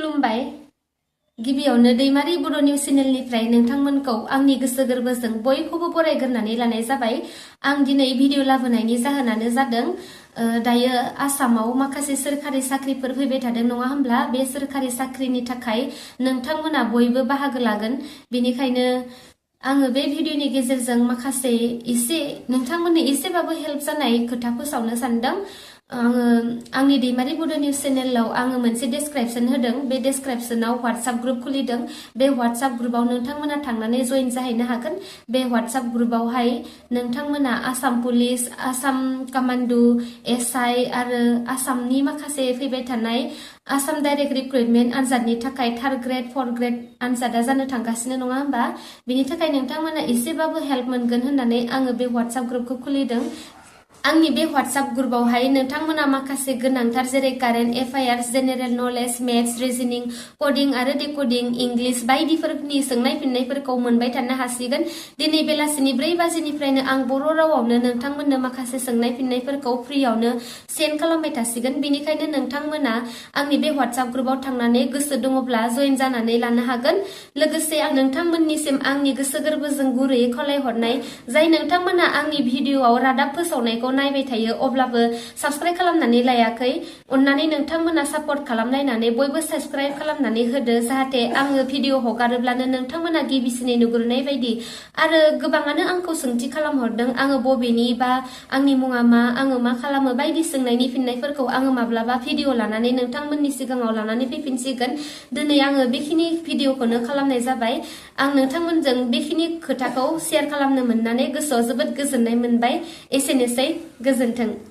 खुलुमबाय गिबियावनो दैमारि बर' निउज चेनेलनिफ्राय नोंथांमोनखौ आंनि गोसो गोरबोजों बयखौबो बरायग्रोनानै लानाय जाबाय। आं दिनै भिडिअ लाबोनायनि जाहोनानो जादों दायो आसामाव माखासे सोरखारि साख्रिफोर फैबाय थादों नङा होमब्ला? बे सोरखारि साख्रिनि थाखाय नोंथांमोना बयबो बाहागो लागोन। बेनिखायनो आङो बे भिडिअनि गेजेरजों माखासे नोंथांमोननो एसेबाबो हेल्प जानाय खोथा फोसावनो सानदों। आङो आंनि दैमारि बर' निउज चेनेलाव आङो मोनसे डेसक्रिपसन होदों। बे डेसक्रिपसनाव WhatsApp ग्रुप खुलिदों। बे WhatsApp ग्रुपाव नोंथांमोना थांनानै जइन जाहैनो हागोन। बे WhatsApp ग्रुपावहाय नोंथांमोना आसाम पुलिस, आसाम कामान्डु, SI आरो आसामनि माखासे फैबाय थानाय आसाम डाइरेक्ट रिक्रुटमेन्ट आनजादनि थाखाय 3rd ग्रेड 4th ग्रेड आनजादा जानो थांगासिनो नङा होमबा? बिनि थाखाय नोंथांमोना एसेबाबो हेल्प मोनगोन होननानै आङो बे WhatsApp ग्रुपखौ खुलिदों। आंनि बे WhatsApp ग्रुपावहाय नोंथांमोना माखासे गोनांथार जेरै current affairs, general knowledge, maths, रिजनिं, कडिं आरो डिकडिं, इंलिश बायदिफोरनि सोंनाय फिन्नायफोरखौ मोनबाय थानो हासिगोन। दिनै बेलासिनि 4 बाजिनिफ्रायनो आं बर' रावावनो नोंथांमोननो माखासे सोंनाय फिन्नायफोरखौ फ्रियावनो सेन्ड खालामबाय थासिगोन। बेनिखायनो नोंथांमोना आंनि बे WhatsApp ग्रुपाव थांनानै गोसो दङब्ला जइन जानानै लानो हागोन। लोगोसे आं नोंथांमोननिसिम आंनि गोसो गोरबोजों गुरैयै खावलायहरनाय, जाय नोंथांमोना आंनि भिडिअआव रादाब फोसावनायखौ नायबाय थायो अब्लाबो साबस्क्राइब खालामनानै लायाखै, अन्नानै नोंथांमोना सापर्ट खालामलायनानै बयबो साबस्क्राइब खालामनानै होदो, जाहाथे आङो भिडिअ हगारोब्लानो नोंथांमोना गिबिसिनै नुग्रोनाय बायदि। आरो गोबाङानो आंखौ सोंथि खालामहरदों आङो बबेनि बा आंनि मुङा मा, आङो मा खालामो बायदि सोंनायनि फिन्नायफोरखौ आङो माब्लाबा भिडिअ लानानै नोंथांमोननि सिगाङाव लानानै फैफिनसिगोन। दिनै आङो बेखिनि भिडिअखौनो खालामनाय जाबाय। आं नोंथांमोनजों बेखिनि खोथाखौ शेयार खालामनो मोननानै गोसोआव जोबोद गोजोननाय मोनबाय। एसेनोसै, गोजोन्थों।